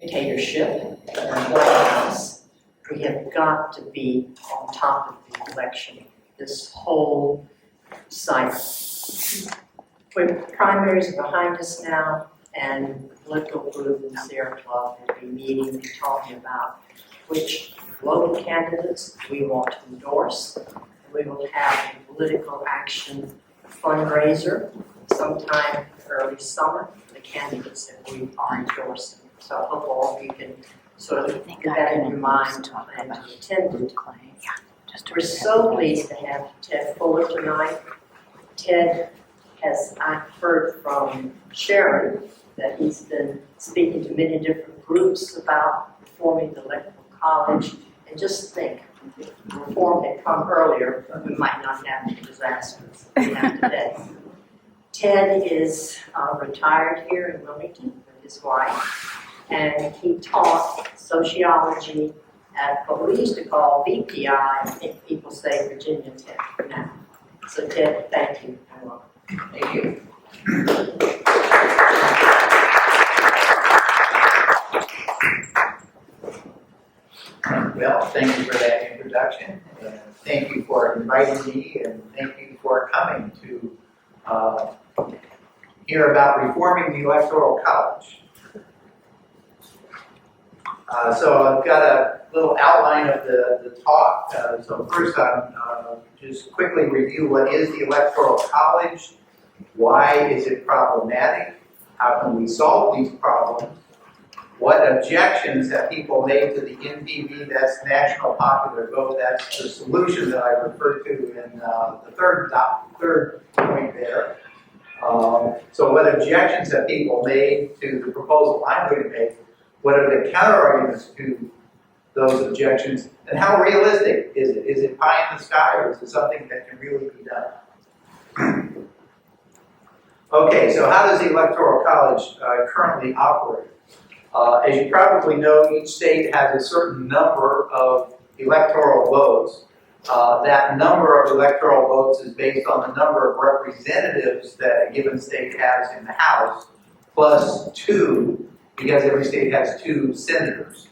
dictatorship in the White House. We have got to be on top of the election this whole cycle. With primaries are behind us now, and the political group in the Sierra Club will be meeting and talking about which local candidates we want to endorse. We will have a political action fundraiser sometime early summer for the candidates that we are endorsing. So I hope all of you can sort of keep that in your mind and attend it. We're so pleased to have Ted Fuller tonight. Ted has, I've heard from Sharon that he's been speaking to many different groups about reforming the electoral college. And just think, if reform had come earlier, we might not have the disasters we have today. Ted is retired here in Wilmington with his wife, and he taught sociology at what we used to call VPI. I think people say Virginia Tech now. So Ted, thank you and welcome. Thank you. Well, thank you for that introduction, and thank you for inviting me, and thank you for coming to hear about reforming the Electoral College. So I've got a little outline of the talk. So first, I'll just quickly review what is the Electoral College, why is it problematic, how can we solve these problems, what objections have people made to the NPV, that's National Popular Vote, that's the solution that I referred to in the third point there. So what objections have people made to the proposal I'm going to make, what are the counter-arguments to those objections, and how realistic is it? Is it pie in the sky, or is it something that can really be done? Okay, so how does the Electoral College currently operate? As you probably know, each state has a certain number of electoral votes. That number of electoral votes is based on the number of representatives that a given state has in the House, plus 2, because every state has 2 senators.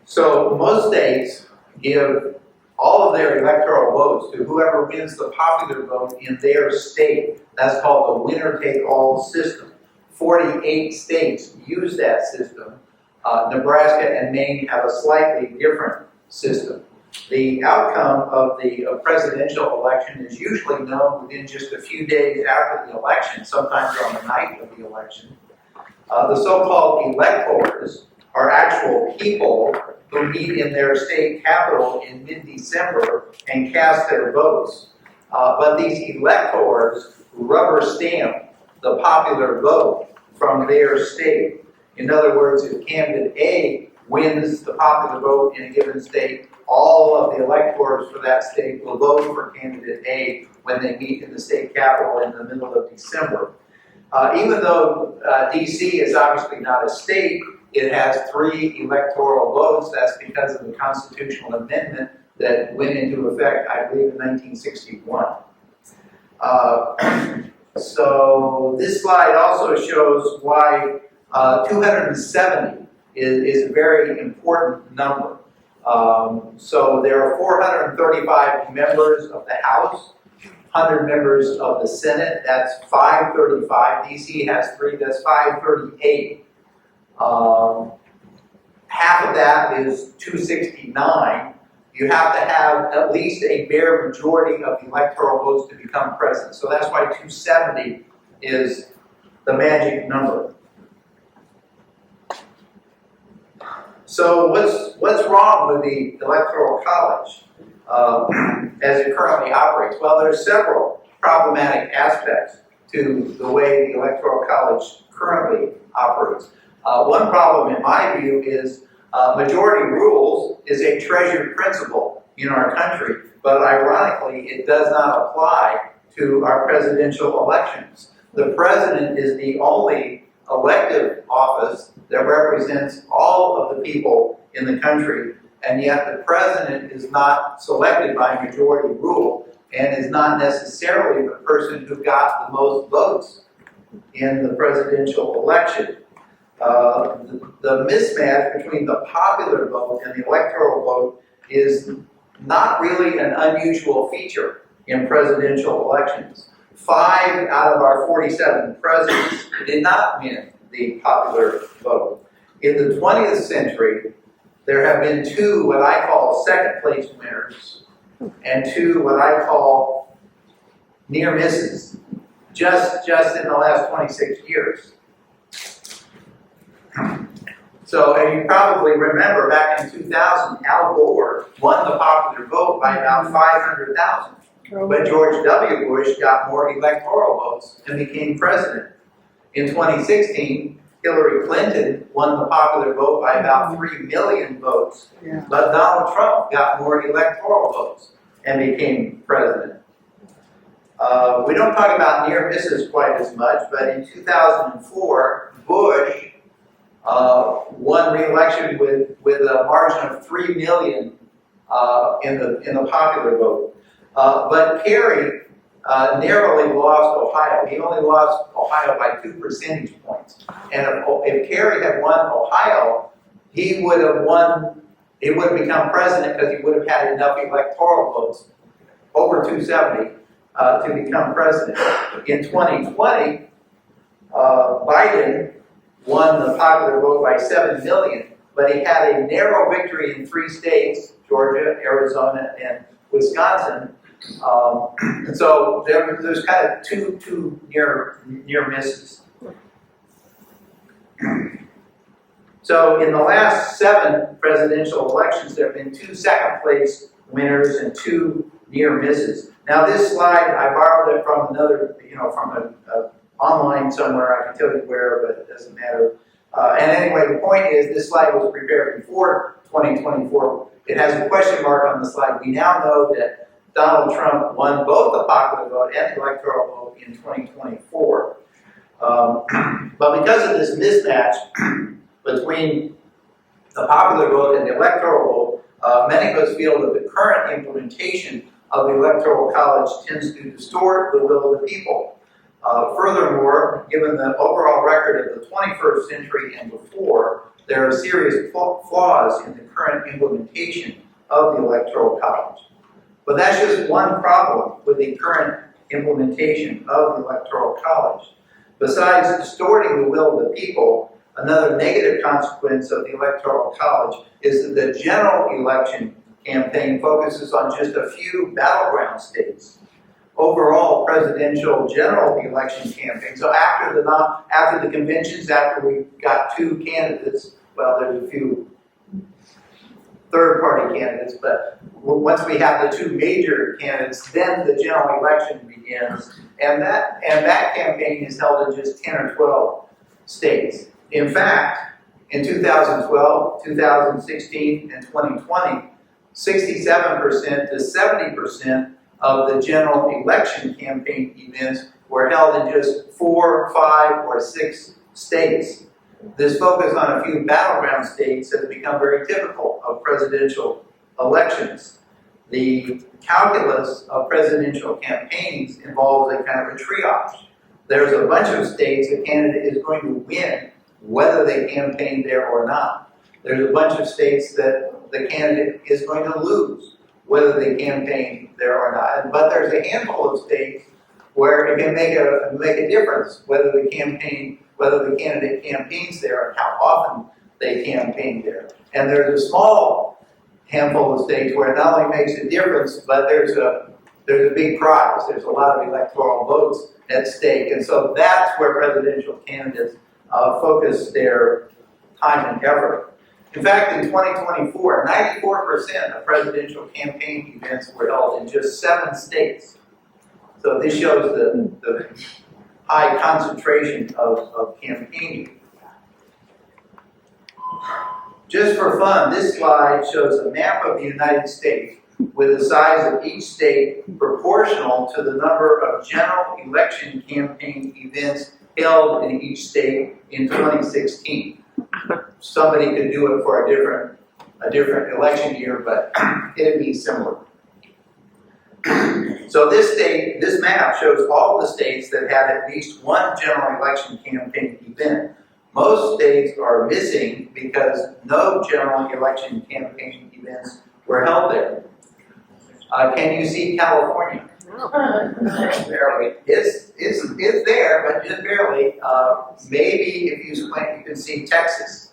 So most states give all of their electoral votes to whoever wins the popular vote in their state. That's called the winner-take-all system. 48 states use that system. Nebraska and Maine have a slightly different system. The outcome of the presidential election is usually known within just a few days after the election, sometimes on the night of the election. The so-called electors are actual people who meet in their state capital in mid-December and cast their votes. But these electors rubber stamp the popular vote from their state. In other words, if candidate A wins the popular vote in a given state, all of the electors for that state will vote for candidate A when they meet in the state capital in the middle of December. Even though D.C. is obviously not a state, it has 3 electoral votes. That's because of the constitutional amendment that went into effect, I believe, in 1961. So this slide also shows why 270 is a very important number. So there are 435 members of the House, 100 members of the Senate, that's 535. DC has 3, that's 538. Half of that is 269. You have to have at least a bare majority of the electoral votes to become president. So that's why 270 is the magic number. So what's wrong with the Electoral College as it currently operates? Well, there's several problematic aspects to the way the Electoral College currently operates. One problem, in my view, is majority rules is a treasured principle in our country, but ironically, it does not apply to our presidential elections. The president is the only elective office that represents all of the people in the country, and yet the president is not selected by majority rule and is not necessarily the person who got the most votes in the presidential election. the mismatch between the popular vote and the electoral vote is not really an unusual feature in presidential elections. 5 out of our 47 presidents did not win the popular vote. In the 20th century, there have been 2 what I call second place winners and 2 what I call near misses, just in the last 26 years. So, and you probably remember back in 2000, Al Gore won the popular vote by about 500,000. But George W. Bush got more electoral votes and became president. In 2016, Hillary Clinton won the popular vote by about 3 million votes. But Donald Trump got more electoral votes and became president. We don't talk about near misses quite as much, but in 2004, Bush won re-election with a margin of 3 million in the popular vote. But Kerry narrowly lost Ohio. He only lost Ohio by 2 percentage points. And if Kerry had won Ohio, he would have become president because he would have had enough electoral votes, over 270, to become president. In 2020, Biden won the popular vote by 7 million, but he had a narrow victory in 3 states, Georgia, Arizona, and Wisconsin. And so there's kind of two near misses. So in the last 7 presidential elections, there have been 2 second place winners and 2 near misses. Now this slide, I borrowed it from another, from a online somewhere. I can tell you where, but it doesn't matter. And anyway, the point is, this slide was prepared before 2024. It has a question mark on the slide. We now know that Donald Trump won both the popular vote and the electoral vote in 2024. But because of this mismatch between the popular vote and the electoral vote, many of us feel that the current implementation of the Electoral College tends to distort the will of the people. Furthermore, given the overall record of the 21st century and before, there are serious flaws in the current implementation of the Electoral College. But that's just one problem with the current implementation of the Electoral College. Besides distorting the will of the people, another negative consequence of the Electoral College is that the general election campaign focuses on just a few battleground states. Overall, presidential general election campaign, so after the conventions, after we got 2 candidates, well, there's a few third-party candidates, but once we have the 2 major candidates, then the general election begins, and that campaign is held in just 10 or 12 states. In fact, in 2012, 2016, and 2020, 67% to 70% of the general election campaign events were held in just 4, 5, or 6 states. This focus on a few battleground states has become very typical of presidential elections. The calculus of presidential campaigns involves a kind of a triage. There's a bunch of states a candidate is going to win whether they campaign there or not. There's a bunch of states that the candidate is going to lose whether they campaign there or not. But there's a handful of states where it can make a difference whether the candidate campaigns there and how often they campaign there. And there's a small handful of states where it not only makes a difference, but there's a big prize. There's a lot of electoral votes at stake. And so that's where presidential candidates focus their time and effort. In fact, in 2024, 94% of presidential campaign events were held in just 7 states. So this shows the high concentration of campaigning. Just for fun, this slide shows a map of the United States with the size of each state proportional to the number of general election campaign events held in each state in 2016. Somebody could do it for a different election year, but it'd be similar. So this map shows all the states that had at least one general election campaign event. Most most states are missing because no general election campaign events were held there. Can you see California? Barely. It's there, but just barely. Maybe if you squint, you can see Texas.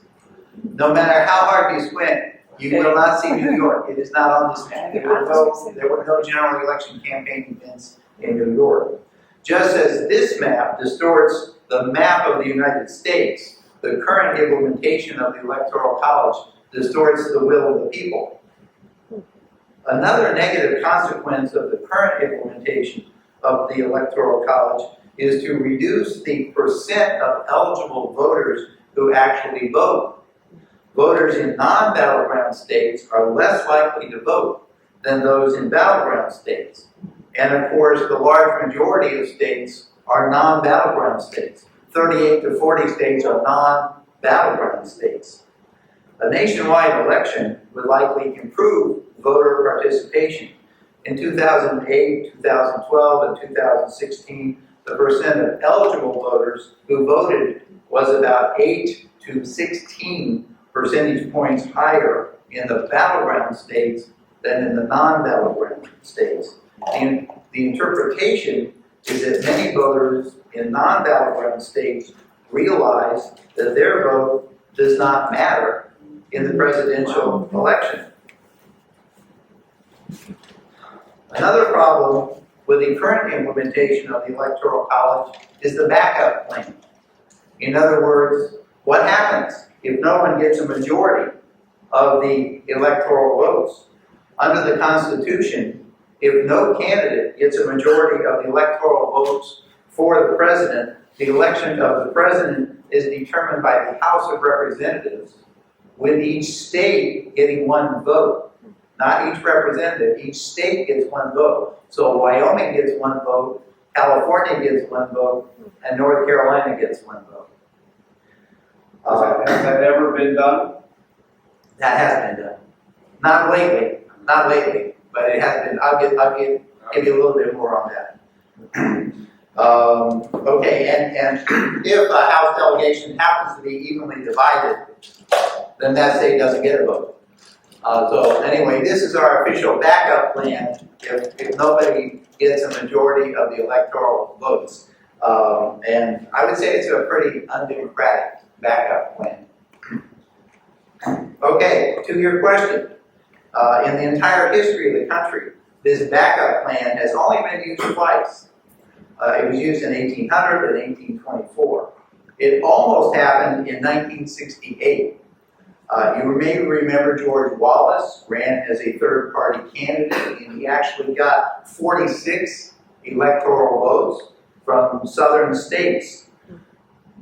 No matter how hard you squint, you will not see New York. It is not on this map. There were no general election campaign events in New York. Just as this map distorts the map of the United States, the current implementation of the Electoral College distorts the will of the people. Another negative consequence of the current implementation of the Electoral College is to reduce the percent of eligible voters who actually vote. Voters in non-battleground states are less likely to vote than those in battleground states. And of course, the large majority of states are non-battleground states. 38 to 40 states are non-battleground states. A nationwide election would likely improve voter participation. In 2008, 2012, and 2016, the percent of eligible voters who voted was about 8 to 16 percentage points higher in the battleground states than in the non-battleground states. And the interpretation is that many voters in non-battleground states realize that their vote does not matter in the presidential election. Another problem with the current implementation of the Electoral College is the backup plan. In other words, what happens if no one gets a majority of the electoral votes? Under the Constitution, if no candidate gets a majority of the electoral votes for the president, the election of the president is determined by the House of Representatives, with each state getting one vote. Not each representative, each state gets one vote. So Wyoming gets one vote, California gets one vote, and North Carolina gets one vote. Has that ever been done? That has been done. Not lately, but it has been. I'll give you a little bit more on that. Okay, and if a House delegation happens to be evenly divided, then that state doesn't get a vote. So anyway, this is our official backup plan if nobody gets a majority of the electoral votes. And I would say it's a pretty undemocratic backup plan. Okay, to your question. In the entire history of the country, this backup plan has only been used twice. It was used in 1800 and 1824. It almost happened in 1968. You may remember George Wallace ran as a third-party candidate, and he actually got 46 electoral votes from southern states.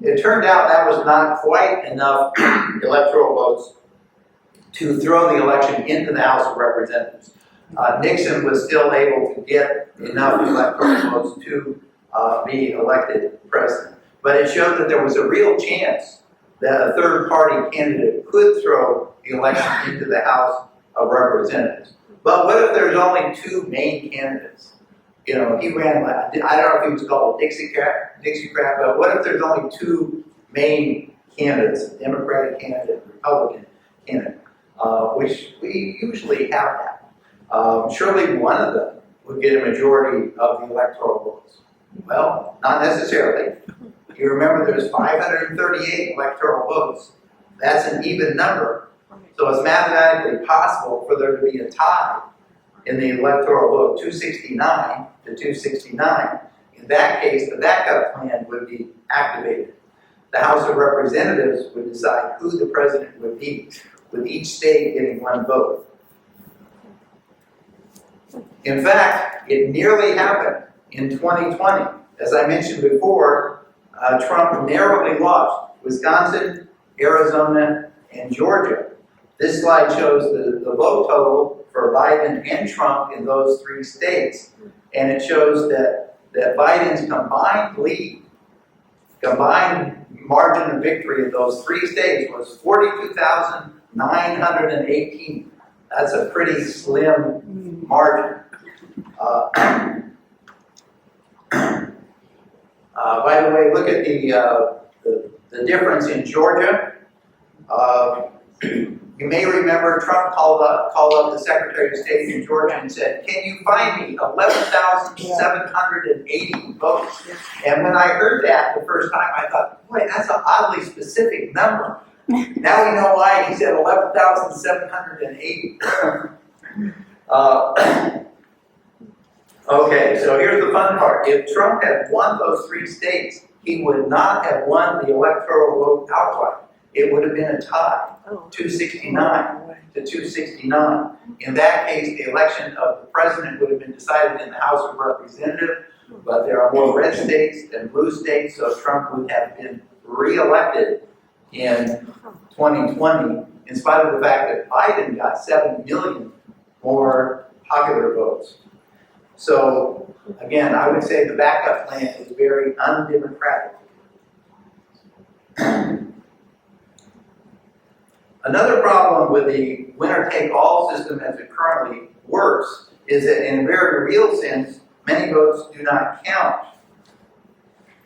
It turned out that was not quite enough electoral votes to throw the election into the House of Representatives. Nixon was still able to get enough electoral votes to be elected president. But it showed that there was a real chance that a third-party candidate could throw the election into the House of Representatives. But what if there's only two main candidates? You know, he ran, I don't know if he was called a Dixiecrat, but what if there's only two main candidates, a Democratic candidate, a Republican candidate, which we usually have that. Surely one of them would get a majority of the electoral votes. Well, not necessarily. You remember there's 538 electoral votes. That's an even number. So it's mathematically possible for there to be a tie in the electoral vote, 269 to 269. In that case, the backup plan would be activated. The House of Representatives would decide who the president would be, with each state getting one vote. In fact, it nearly happened in 2020. As I mentioned before, Trump narrowly lost Wisconsin, Arizona, and Georgia. This slide shows the vote total for Biden and Trump in those three states. And it shows that Biden's combined margin of victory in those three states was 42,918. That's a pretty slim margin. By the way, look at the The difference in Georgia, you may remember Trump called up the Secretary of State in Georgia and said, "Can you find me 11,780 votes?" And when I heard that the first time, I thought, boy, that's an oddly specific number. Now we know why he said 11,780. Okay, so here's the fun part. If Trump had won those 3 states, he would not have won the electoral vote outright. It would have been a tie, 269 to 269. In that case, the election of the president would have been decided in the House of Representatives, but there are more red states than blue states, so Trump would have been re-elected in 2020, in spite of the fact that Biden got 7 million more popular votes. So, again, I would say the backup plan is very undemocratic. Another problem with the winner-take-all system as it currently works is that in a very real sense, many votes do not count.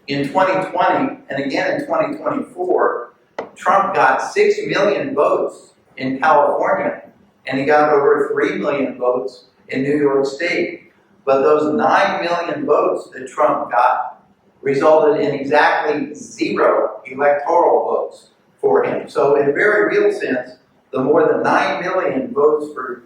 In 2020, and again in 2024, Trump got 6 million votes in California, and he got over 3 million votes in New York State. But those 9 million votes that Trump got resulted in exactly 0 electoral votes for him. So in a very real sense, the more than 9 million votes for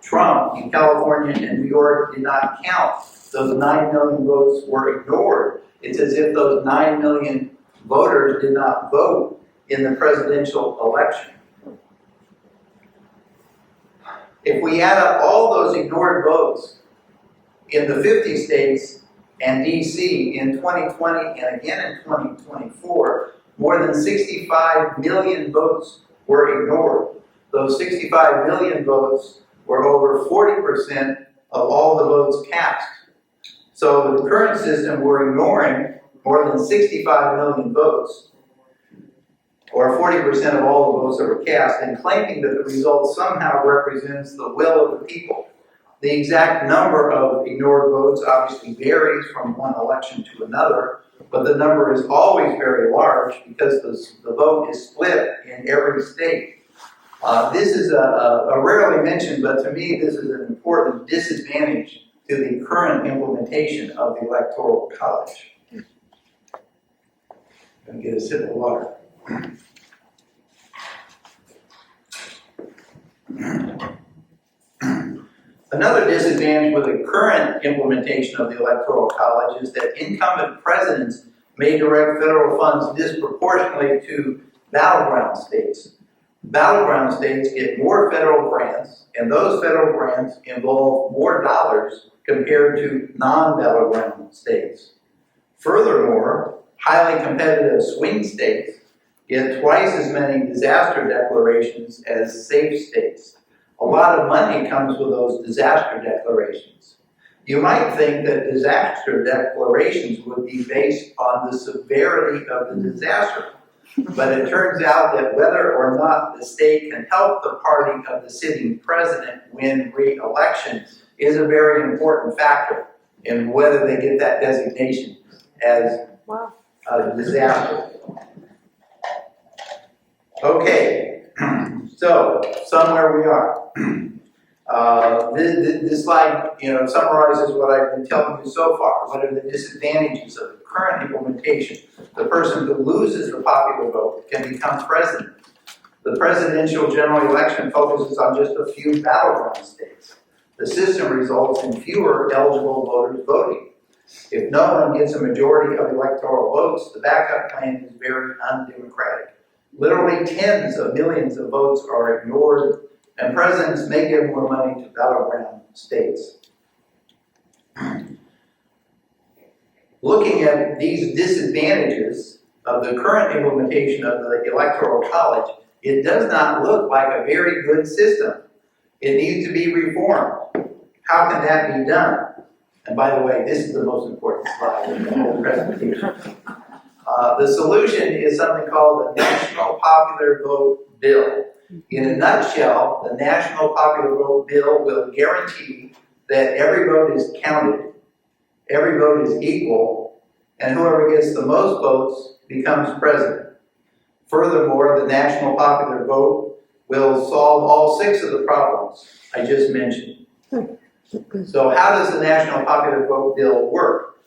Trump in California and New York did not count. Those 9 million votes were ignored. It's as if those 9 million voters did not vote in the presidential election. If we add up all those ignored votes in the 50 states and DC in 2020 and again in 2024, more than 65 million votes were ignored. Those 65 million votes were over 40% of all the votes cast. So with the current system, we're ignoring more than 65 million votes, or 40% of all the votes that were cast, and claiming that the result somehow represents the will of the people. The exact number of ignored votes obviously varies from one election to another, but the number is always very large because the vote is split in every state. This is a rarely mentioned, but to me this is an important disadvantage to the current implementation of the Electoral College. I'm going to get a sip of water. Another disadvantage with the current implementation of the Electoral College is that incumbent presidents may direct federal funds disproportionately to battleground states. Battleground states get more federal grants, and those federal grants involve more dollars compared to non-battleground states. Furthermore, highly competitive swing states get twice as many disaster declarations as safe states. A lot of money comes with those disaster declarations. You might think that disaster declarations would be based on the severity of the disaster, but it turns out that whether or not the state can help the party of the sitting president win re-election is a very important factor in whether they get that designation as a disaster. Okay, so somewhere we are. This slide, summarizes what I've been telling you so far. What are the disadvantages of the current implementation? The person who loses the popular vote can become president. The presidential general election focuses on just a few battleground states. The system results in fewer eligible voters voting. If no one gets a majority of electoral votes, the backup plan is very undemocratic. Literally tens of millions of votes are ignored, and presidents may give more money to battleground states. Looking at these disadvantages of the current implementation of the Electoral College, it does not look like a very good system. It needs to be reformed. How can that be done? And by the way, this is the most important slide in the whole presentation. The solution is something called the National Popular Vote Bill. In a nutshell, the National Popular Vote Bill will guarantee that every vote is counted, every vote is equal, and whoever gets the most votes becomes president. Furthermore, the national popular vote will solve all 6 of the problems I just mentioned. So how does the national popular vote bill work?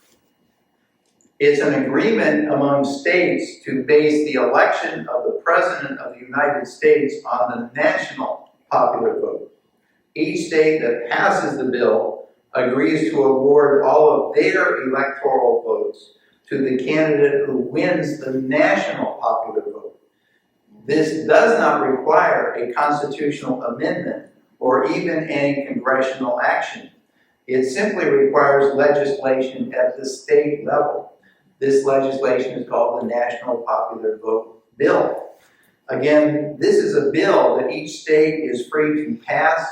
It's an agreement among states to base the election of the President of the United States on the national popular vote. Each state that passes the bill agrees to award all of their electoral votes to the candidate who wins the national popular vote. This does not require a constitutional amendment or even any congressional action. It simply requires legislation at the state level. This legislation is called the National Popular Vote Bill. Again, this is a bill that each state is free to pass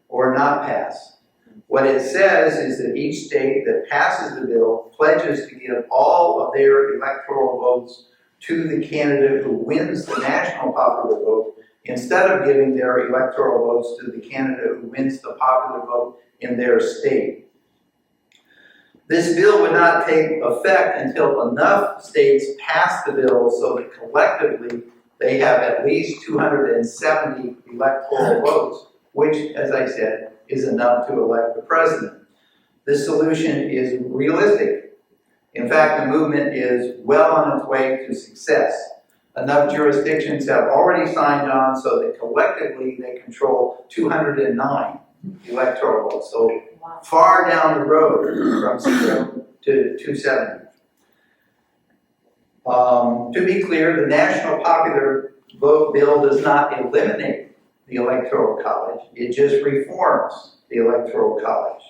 or not pass. What it says is that each state that passes the bill pledges to give all of their electoral votes to the candidate who wins the national popular vote instead of giving their electoral votes to the candidate who wins the popular vote in their state. This bill would not take effect until enough states pass the bill so that collectively they have at least 270 electoral votes, which, as I said, is enough to elect the president. This solution is realistic. In fact, the movement is well on its way to success. Enough jurisdictions have already signed on so that collectively they control 209 electoral votes. So far down the road from 0 to 270. To be clear, the National Popular Vote Bill does not eliminate the Electoral College. It just reforms the Electoral College.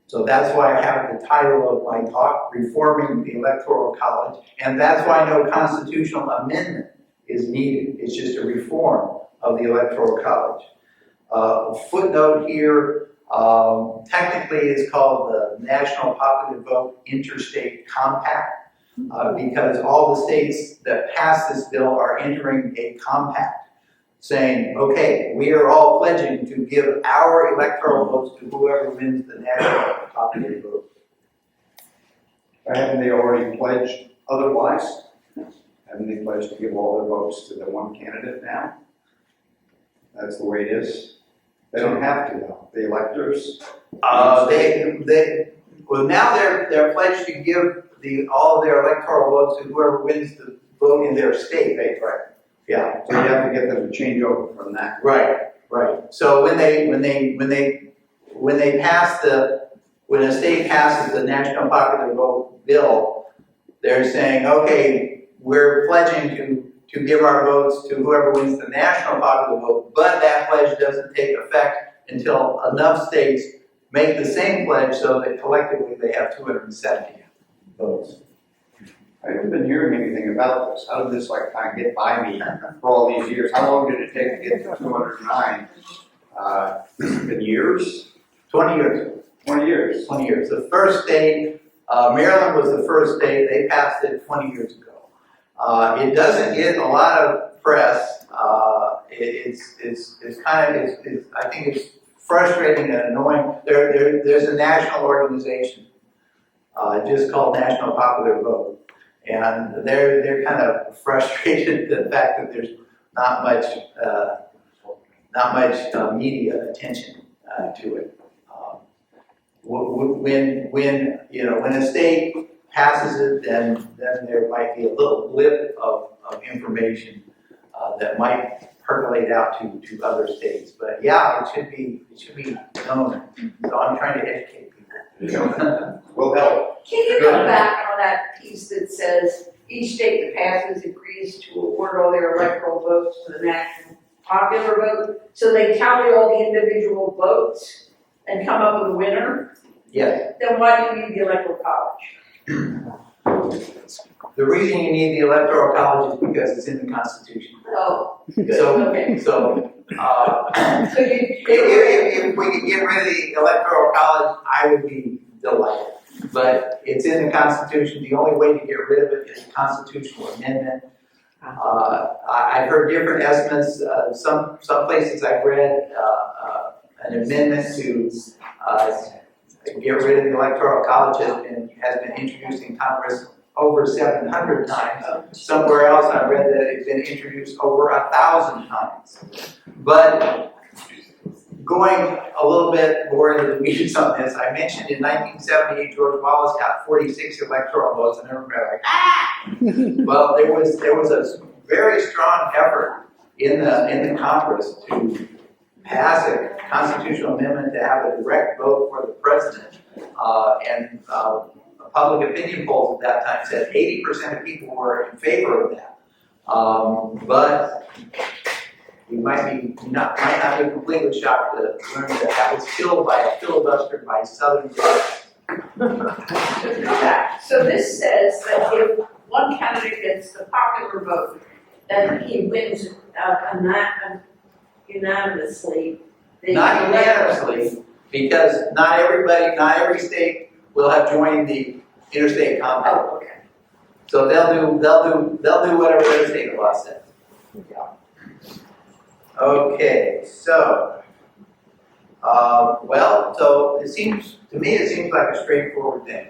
So that's why I have the title of my talk, Reforming the Electoral College, and that's why no constitutional amendment is needed. It's just a reform of the Electoral College. Footnote here, technically it's called the National Popular Vote Interstate Compact, because all the states that pass this bill are entering a compact saying, okay, we are all pledging to give our electoral votes to whoever wins the national popular vote. Haven't they already pledged otherwise? Haven't they pledged to give all their votes to the one candidate now? That's the way it is. They don't have to though. The electors. Well, now they're pledged to give all of their electoral votes to whoever wins the vote in their state. Right. Yeah. So you have to get them to change over from that. Right. So when a state passes the National Popular Vote Bill, they're saying, okay, we're pledging to give our votes to whoever wins the national popular vote, but that pledge doesn't take effect until enough states make the same pledge so that collectively they have 270 votes. I haven't been hearing anything about this. How did this kind of get by me for all these years? How long did it take to get to 209? Been years? 20 years. 20 years. 20 years. The first state, Maryland was the first state, they passed it 20 years ago. It doesn't get a lot of press. I think it's frustrating and annoying. There's a national organization just called National Popular Vote. And they're kind of frustrated at the fact that there's not much media attention to it. When a state passes it, then there might be a little blip of information that might percolate out to other states. But yeah, it should be known. So I'm trying to educate people. Will help. Can you go back on that piece that says each state that passes agrees to award all their electoral votes to the national popular vote? So they tally all the individual votes and come up with a winner? Yes. Then why do you need the electoral college? The reason you need the Electoral College is because it's in the Constitution. Oh, So, okay. so So if we could get rid of the Electoral College, I would be delighted. But it's in the Constitution. The only way to get rid of it is a constitutional amendment. I've heard different estimates. Some places I've read an amendment to get rid of the Electoral College has been introduced in Congress over 700 times. Somewhere else I read that it's been introduced over 1,000 times. But going a little bit more into the weeds on this, I mentioned in 1978 George Wallace got 46 electoral votes, and everybody like, ah! Well, there was a very strong effort in the Congress to pass a constitutional amendment to have a direct vote for the president, and public opinion polls at that time said 80% of people were in favor of that. But we might not be completely shocked to learn that that was killed by a filibuster by Southern Democrats. So this says that if one candidate gets the popular vote, then he wins unanimously. Not unanimously, because not every state will have joined the interstate compact. Oh, okay. So they'll do whatever their state law says. Okay, so, so it seems like a straightforward thing.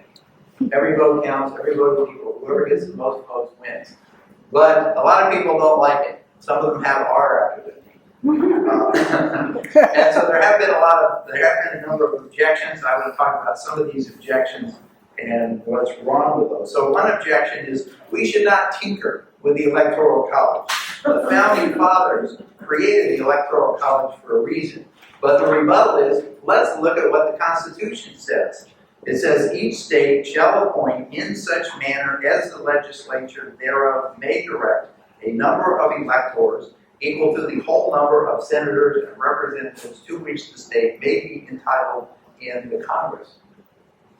Every vote counts, every vote equals, whoever gets the most votes wins. But a lot of people don't like it. Some of them have R after their name. And so there have been a number of objections. I want to talk about some of these objections and what's wrong with those. So one objection is we should not tinker with the Electoral College. The Founding Fathers created the Electoral College for a reason. But the rebuttal is, let's look at what the Constitution says. It says, each state shall appoint in such manner as the legislature thereof may direct a number of electors equal to the whole number of senators and representatives to which the state may be entitled in the Congress.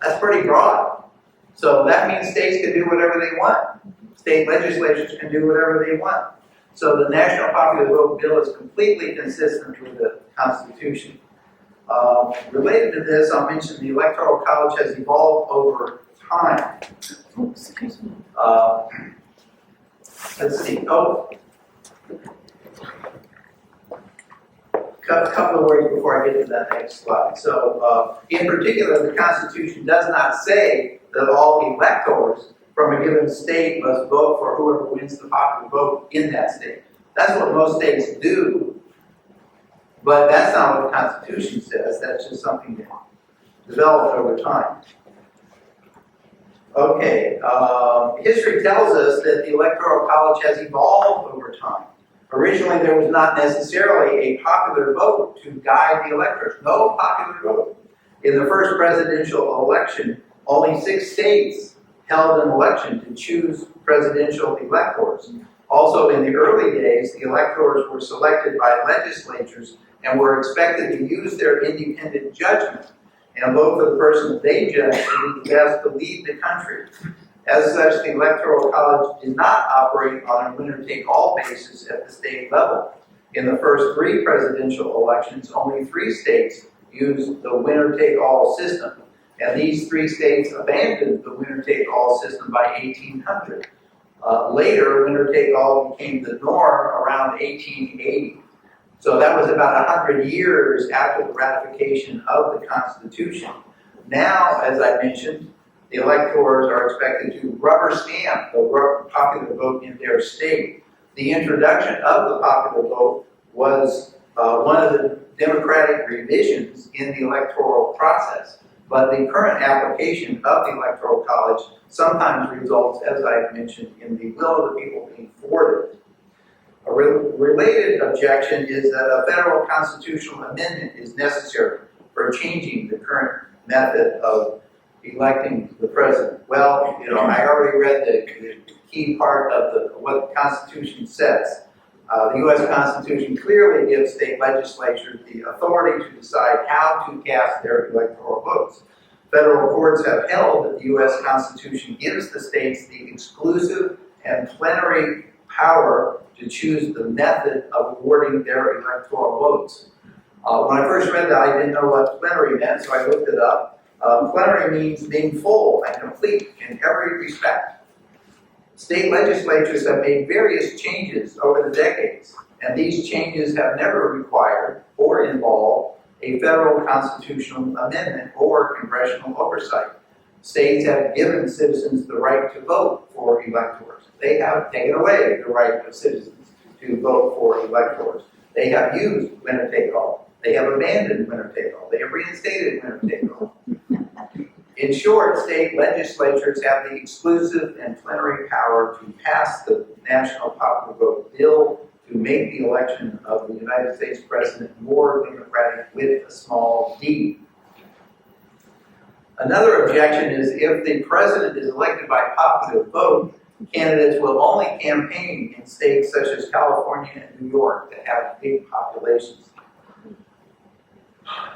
That's pretty broad. So that means states can do whatever they want. State legislatures can do whatever they want. So the National Popular Vote Bill is completely consistent with the Constitution. Related to this, I'll mention the Electoral College has evolved over time. Let's see. A couple of words before I get to that next slide. So, in particular, the Constitution does not say that all electors from a given state must vote for whoever wins the popular vote in that state. That's what most states do, but that's not what the Constitution says. That's just something that developed over time. Okay, history tells us that the Electoral College has evolved over time. Originally, there was not necessarily a popular vote to guide the electors. No popular vote. In the first presidential election, only 6 states held an election to choose presidential electors. Also, in the early days, the electors were selected by legislatures and were expected to use their independent judgment and vote for the person that they judged to be the best to lead the country. As such, the Electoral College did not operate on a winner-take-all basis at the state level. In the first 3 presidential elections, only 3 states used the winner-take-all system. And these 3 states abandoned the winner-take-all system by 1800. Later, winner-take-all became the norm around 1880. So that was about 100 years after the ratification of the Constitution. Now, as I mentioned, the electors are expected to rubber stamp the popular vote in their state. The introduction of the popular vote was one of the democratic revisions in the electoral process. But the current application of the Electoral College sometimes results, as I mentioned, in the will of the people being thwarted. A related objection is that a federal constitutional amendment is necessary for changing the current method of electing the president. Well, I already read the key part of what the Constitution says. The U.S. Constitution clearly gives state legislatures the authority to decide how to cast their electoral votes. Federal courts have held that the U.S. Constitution gives the states the exclusive and plenary power to choose the method of awarding their electoral votes. When I first read that, I didn't know what plenary meant, so I looked it up. Plenary means being full and complete in every respect. State legislatures have made various changes over the decades, and these changes have never required or involved a federal constitutional amendment or congressional oversight. states have given citizens the right to vote for electors. They have taken away the right of citizens to vote for electors. They have used winner take all. They have abandoned winner take all. They have reinstated winner take all. In short, state legislatures have the exclusive and plenary power to pass the national popular vote bill to make the election of the United States president more democratic with a small d. Another objection is if the president is elected by popular vote, candidates will only campaign in states such as California and New York that have big populations.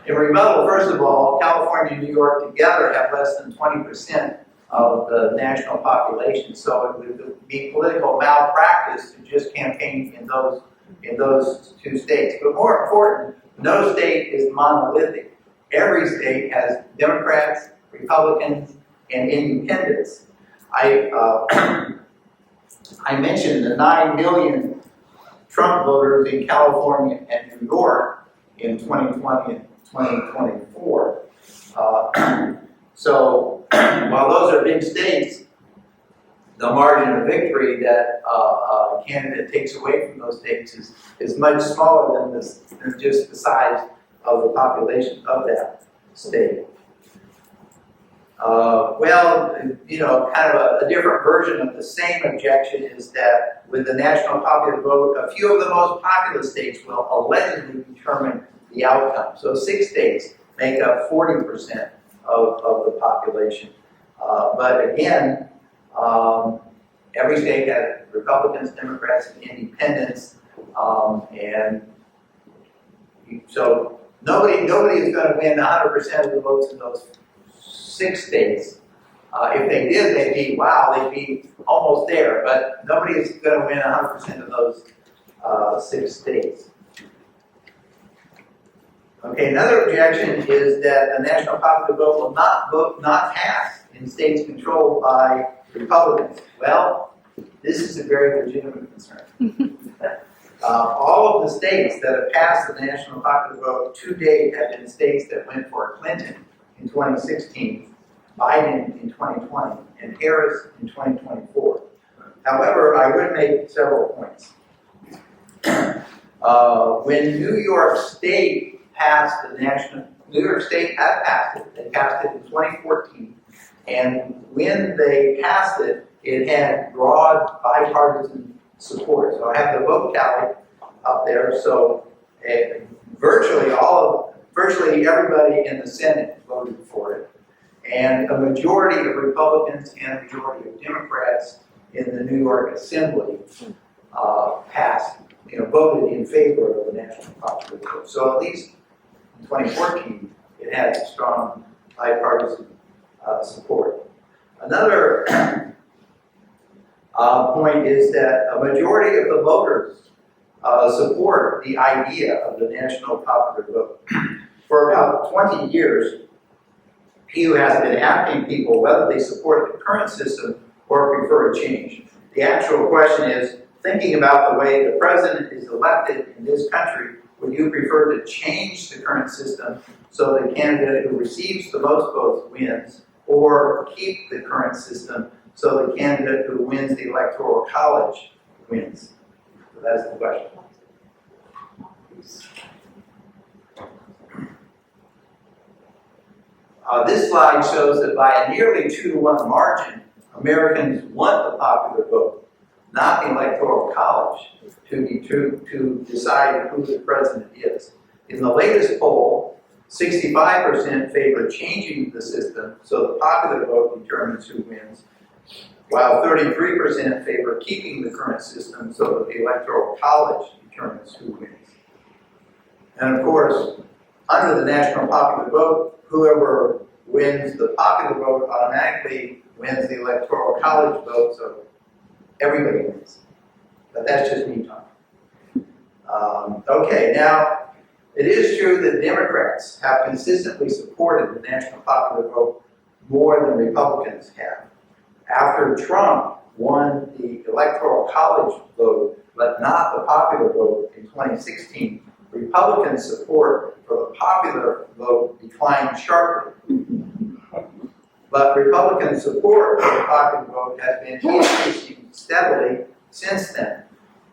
In rebuttal, first of all, California and New York together have less than 20% of the national population, so it would be political malpractice to just campaign in those two states. But more important, no state is monolithic. Every state has Democrats, Republicans, and independents. I mentioned the 9 million Trump voters in California and New York in 2020 and 2024. So while those are big states, the margin of victory that a candidate takes away from those states is much smaller than just the size of the population of that state. Well, you know, kind of a different version of the same objection is that with the national popular vote, a few of the most populous states will allegedly determine the outcome. So 6 states make up 40% of the population. But again, every state has Republicans, Democrats, and independents, and so nobody is going to win 100% of the votes in those 6 states. If they did, they'd be almost there, but nobody is going to win 100% of those 6 states. Okay, another objection is that the national popular vote will not pass in states controlled by Republicans. Well, this is a very legitimate concern. All of the states that have passed the national popular vote to date have been states that went for Clinton in 2016, Biden in 2020, and Harris in 2024. However, I would make several points. When New York State passed the national, New York State had passed it. They passed it in 2014, and when they passed it, it had broad bipartisan support. So I have the vote tally up there. So virtually everybody in the Senate voted for it, and a majority of Republicans and a majority of Democrats in the New York Assembly voted in favor of the national popular vote. So at least in 2014, it had strong bipartisan support. Another point is that a majority of the voters support the idea of the national popular vote. For about 20 years, Pew has been asking people whether they support the current system or prefer a change. The actual question is, thinking about the way the president is elected in this country, would you prefer to change the current system so the candidate who receives the most votes wins, or keep the current system so the candidate who wins the electoral college wins? So that's the question. This slide shows that by a nearly 2-to-1 margin, Americans want the popular vote, not the electoral college, to decide who the president is. In the latest poll, 65% favor changing the system so the popular vote determines who wins, while 33% favor keeping the current system so that the electoral college determines who wins. And of course, under the national popular vote, whoever wins the popular vote automatically wins the electoral college vote, so everybody wins. But that's just me talking. Okay, now, it is true that Democrats have consistently supported the national popular vote more than Republicans have. After Trump won the electoral college vote, but not the popular vote in 2016, Republican support for the popular vote declined sharply. But Republican support for the popular vote has been increasing steadily since then.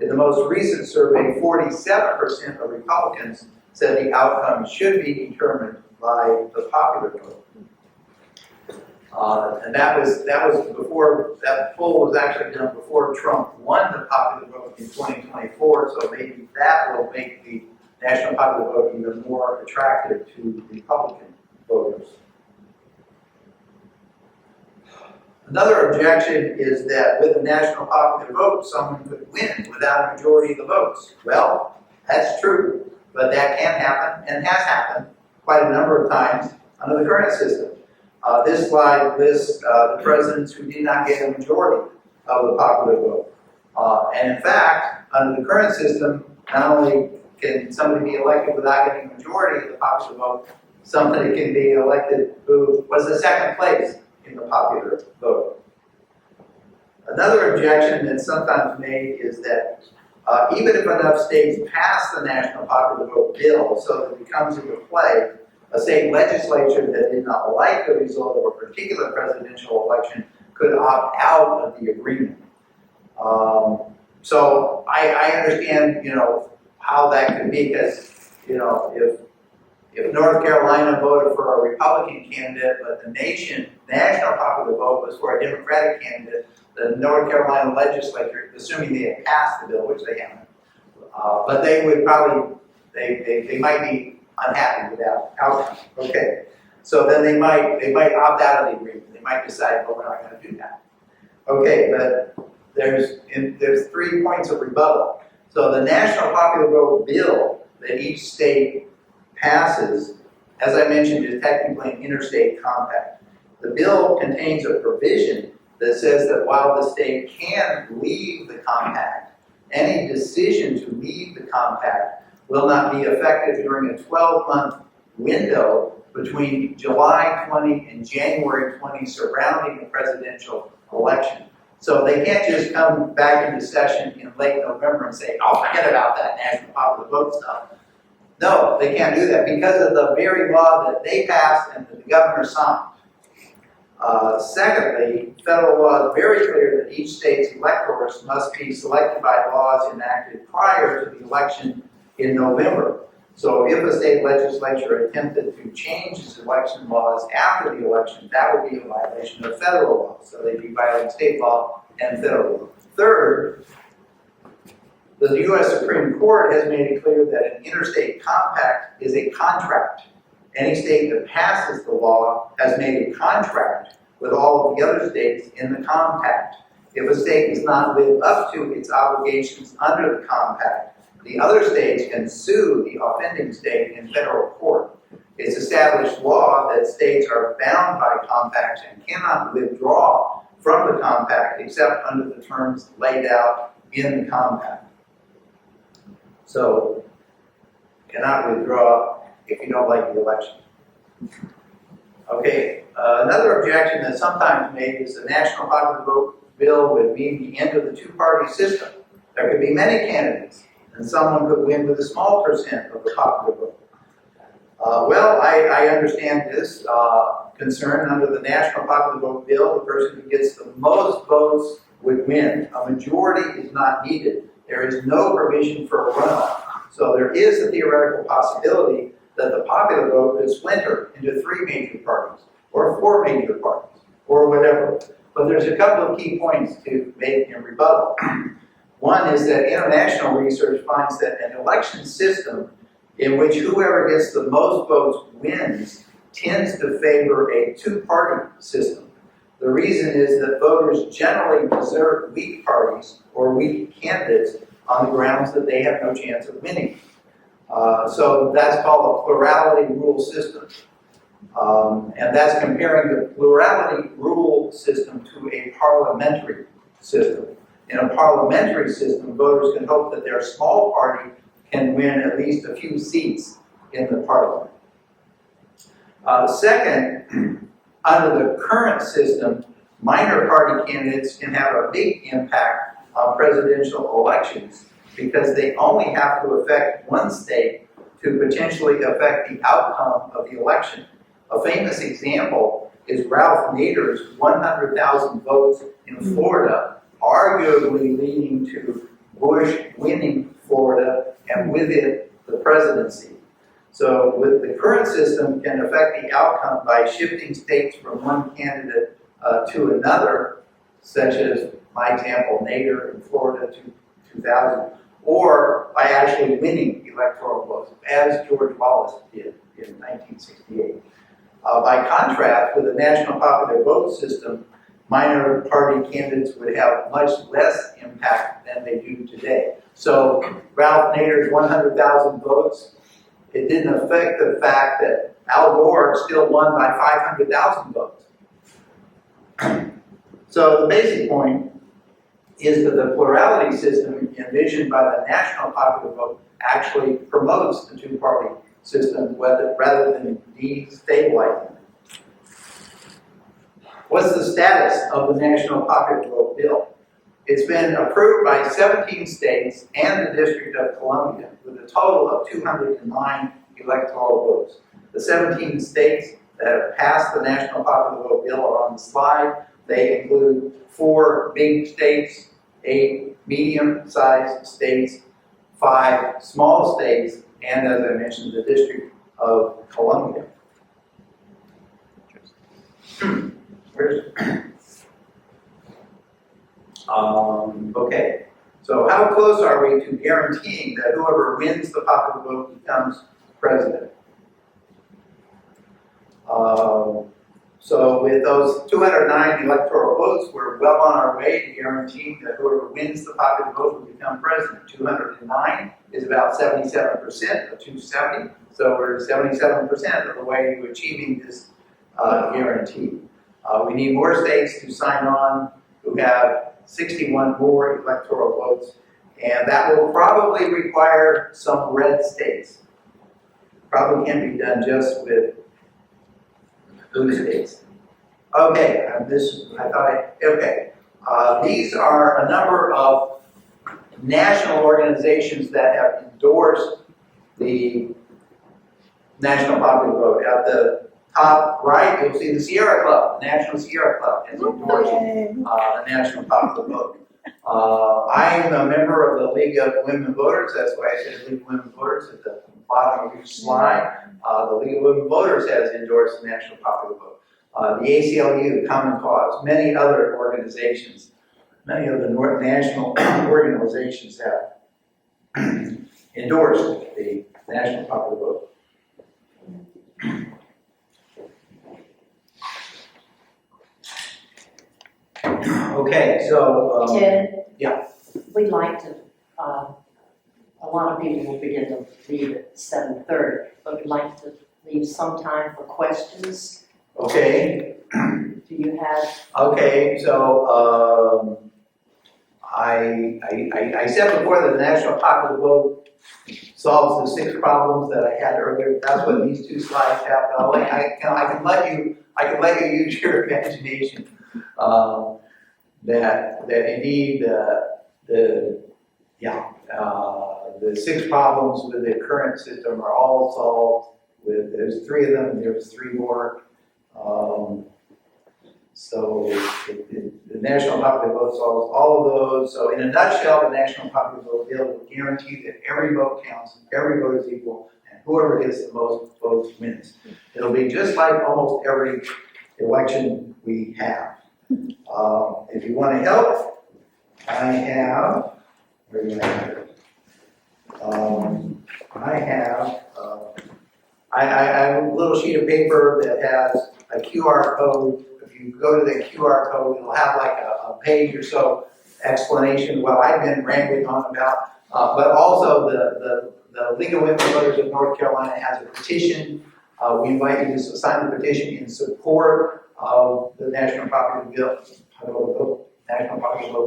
In the most recent survey, 47% of Republicans said the outcome should be determined by the popular vote. And that was before, that poll was actually done before Trump won the popular vote in 2024, so maybe that will make the national popular vote even more attractive to Republican voters. Another objection is that with a national popular vote, someone could win without a majority of the votes. Well, that's true, but that can happen and has happened quite a number of times under the current system. This slide lists the presidents who did not get a majority of the popular vote. And in fact, under the current system, not only can somebody be elected without getting a majority of the popular vote, somebody can be elected who was in second place in the popular vote. Another objection that's sometimes made is that even if enough states pass the national popular vote bill so that it comes into play, a state legislature that did not like the result of a particular presidential election could opt out of the agreement. So I understand, how that could be, because, if North Carolina voted for a Republican candidate, but the national popular vote was for a Democratic candidate, the North Carolina legislature, assuming they had passed the bill, which they haven't, but they would probably, they might be unhappy with that outcome. Okay, so then they might opt out of the agreement. They might decide, well, we're not going to do that. Okay, but there's 3 points of rebuttal. So the national popular vote bill that each state passes, as I mentioned, is technically an interstate compact. The bill contains a provision that says that while the state can leave the compact, any decision to leave the compact will not be effective during a 12-month window between July 20 and January 20 surrounding the presidential election. So they can't just come back into session in late November and say, oh, forget about that national popular vote stuff. No, they can't do that because of the very law that they passed and that the governor signed. Secondly, federal law is very clear that each state's electors must be selected by laws enacted prior to the election in November. So if a state legislature attempted to change its election laws after the election, that would be a violation of federal law. So they'd be violating state law and federal law. Third, the U.S. Supreme Court has made it clear that an interstate compact is a contract. Any state that passes the law has made a contract with all of the other states in the compact. If a state does not live up to its obligations under the compact, the other states can sue the offending state in federal court. It's established law that states are bound by compacts and cannot withdraw from the compact except under the terms laid out in the compact. So, cannot withdraw if you don't like the election. Okay, another objection that's sometimes made is the national popular vote bill would mean the end of the two-party system. There could be many candidates, and someone could win with a small percent of the popular vote. Well, I understand this concern. Under the national popular vote bill, the person who gets the most votes would win. A majority is not needed. There is no provision for a runoff. So there is a theoretical possibility that the popular vote could splinter into 3 major parties, or 4 major parties, or whatever. But there's a couple of key points to make in rebuttal. One is that international research finds that an election system in which whoever gets the most votes wins tends to favor a two-party system. The reason is that voters generally desert weak parties or weak candidates on the grounds that they have no chance of winning. So that's called a plurality rule system. And that's comparing the plurality rule system to a parliamentary system. In a parliamentary system, voters can hope that their small party can win at least a few seats in the parliament. Second, under the current system, minor party candidates can have a big impact on presidential elections because they only have to affect one state to potentially affect the outcome of the election. A famous example is Ralph Nader's 100,000 votes in Florida, arguably leading to Bush winning Florida and with it the presidency. So with the current system can affect the outcome by shifting states from one candidate to another, such as my example, Nader in Florida to 2000, or by actually winning electoral votes, as George Wallace did in 1968. By contrast, with a national popular vote system, minor party candidates would have much less impact than they do today. So Ralph Nader's 100,000 votes, it didn't affect the fact that Al Gore still won by 500,000 votes. So the basic point is that the plurality system envisioned by the national popular vote actually promotes the two-party system rather than destabilizing it. What's the status of the national popular vote bill? It's been approved by 17 states and the District of Columbia with a total of 209 electoral votes. The 17 states that have passed the national popular vote bill are on the slide. They include 4 big states, 8 medium-sized states, 5 small states, and as I mentioned, the District of Columbia. Okay, so how close are we to guaranteeing that whoever wins the popular vote becomes president? So with those 209 electoral votes, we're well on our way to guaranteeing that whoever wins the popular vote will become president. 209 is about 77% of 270, so we're 77% of the way to achieving this guarantee. We need more states to sign on who have 61 more electoral votes, and that will probably require some red states. Probably can't be done just with blue states. Okay, these are a number of national organizations that have endorsed the national popular vote. At the top right, you'll see the Sierra Club, the National Sierra Club, is endorsing the national popular vote. I am a member of the League of Women Voters. That's why I said League of Women Voters at the bottom of each slide. The League of Women Voters has endorsed the national popular vote. The ACLU, Common Cause, many other organizations, many of the national organizations have endorsed the national popular vote. Okay, so Ted? yeah. We'd like to, a lot of people will begin to leave at 7:30, but we'd like to leave some time for questions. Okay. Do you have? Okay, so I said before that the national popular vote solves the 6 problems that I had earlier. That's what these 2 slides have. I can let you use your imagination. That indeed the 6 problems with the current system are all solved. There's 3 of them, and there's 3 more. So the national popular vote solves all of those. So in a nutshell, the national popular vote bill will guarantee that every vote counts, every vote is equal, and whoever gets the most votes wins. It'll be just like almost every election we have. If you want to help, I have, where do you have it? I have a little sheet of paper that has a QR code. If you go to the QR code, it'll have like a page or so explanation of what I've been rambling on about. But also the League of Women Voters of North Carolina has a petition. We invite you to sign the petition in support of the National Popular Vote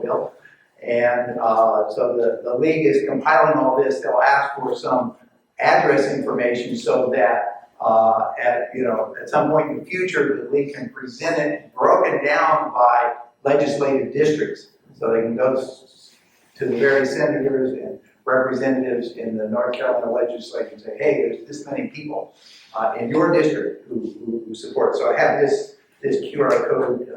Bill. And so the League is compiling all this. They'll ask for some address information so that at some point in the future, the League can present it broken down by legislative districts. So they can go to the various senators and representatives in the North Carolina legislature and say, hey, there's this many people in your district who support. So I have this this QR code,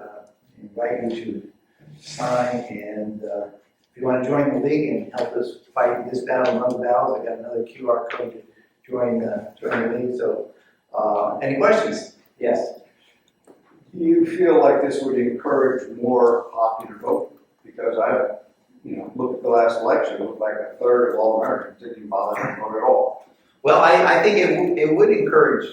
invite you to sign, and if you want to join the league and help us fight this battle among the battles, I got another QR code to join the league. So, any questions? Yes. Do you feel like this would encourage more popular vote? Because I, looked at the last election, it looked like a third of all Americans didn't bother to vote at all. Well, I think it would encourage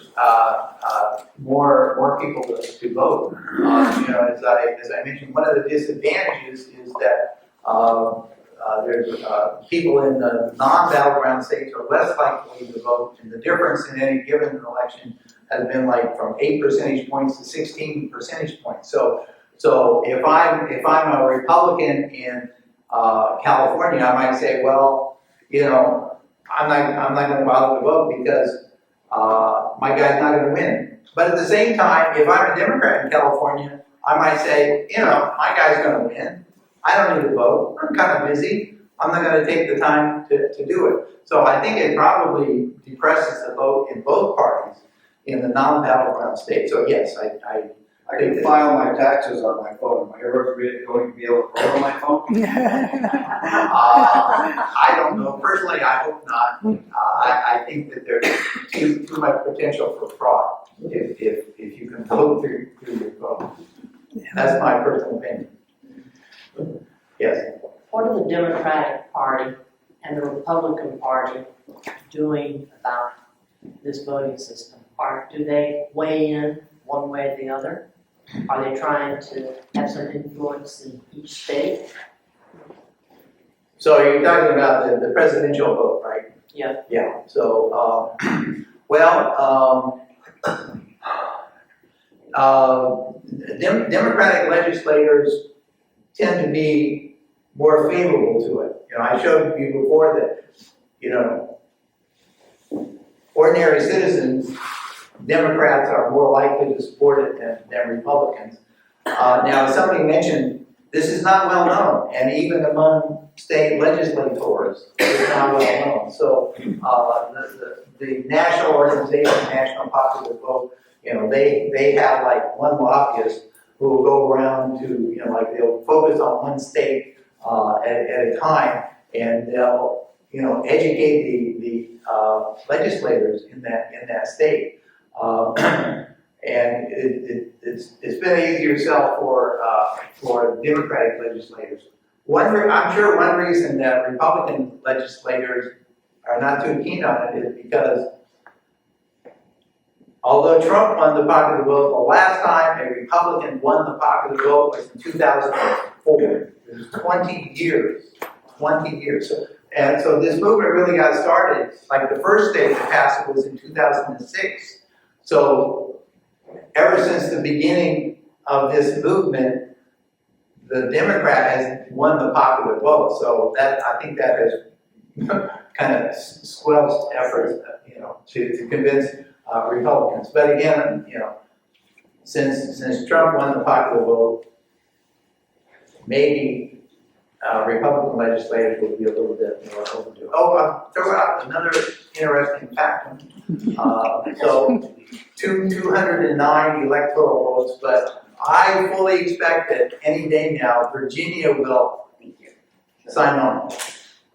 more people to vote. As I mentioned, one of the disadvantages is that there's people in the non-battleground states are less likely to vote, and the difference in any given election has been like from 8 percentage points to 16 percentage points. So if I'm a Republican in California, I might say, well, I'm not going to bother to vote because my guy's not going to win. But at the same time, if I'm a Democrat in California, I might say, my guy's going to win. I don't need to vote. I'm kind of busy. I'm not going to take the time to do it. So I think it probably depresses the vote in both parties in the non-battleground states. So yes, I can file my taxes on my phone. Am I ever going to be able to vote on my phone? I don't know. Personally, I hope not. I think that there's too much potential for fraud if you can vote through your phone. That's my personal opinion. Yes. What are the Democratic Party and the Republican Party doing about this voting system? Do they weigh in one way or the other? Are they trying to have some influence in each state? So you're talking about the presidential vote, right? Yeah. Yeah. So, Democratic legislators tend to be more favorable to it. I showed you before that, ordinary citizens, Democrats are more likely to support it than Republicans. Now, as somebody mentioned, this is not well known, and even among state legislators, it's not well known. So, the national organization, National Popular Vote, they have like one lobbyist who will go around to, they'll focus on one state at a time, and they'll, educate the legislators in that state. And it's been an easier sell for Democratic legislators. I'm sure one reason that Republican legislators are not too keen on it is because although Trump won the popular vote, the last time a Republican won the popular vote was in 2004. It was 20 years. 20 years. And so this movement really got started, like the first state to pass it was in 2006. So ever since the beginning of this movement, the Democrat has won the popular vote. So I think that has kind of squelched efforts, to convince Republicans. But again, since Trump won the popular vote, maybe Republican legislators will be a little bit more open to it. Oh, I'll throw out another interesting fact. So 209 electoral votes, but I fully expect that any day now, Virginia will sign on.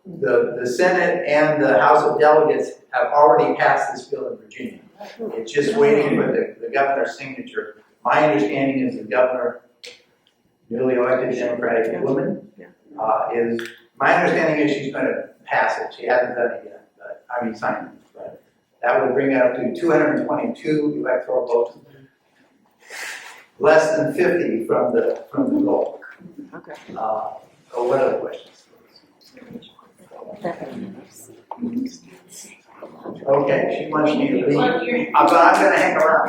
The Senate and the House of Delegates have already passed this bill in Virginia. It's just waiting for the governor's signature. My understanding is the governor, newly elected Democratic woman, my understanding is she's going to pass it. She hasn't done it yet, but sign it. But that would bring it up to 222 electoral votes, less than 50 from the goal. Okay. So what other questions? Okay, she wants me to leave, but I'm going to hang around.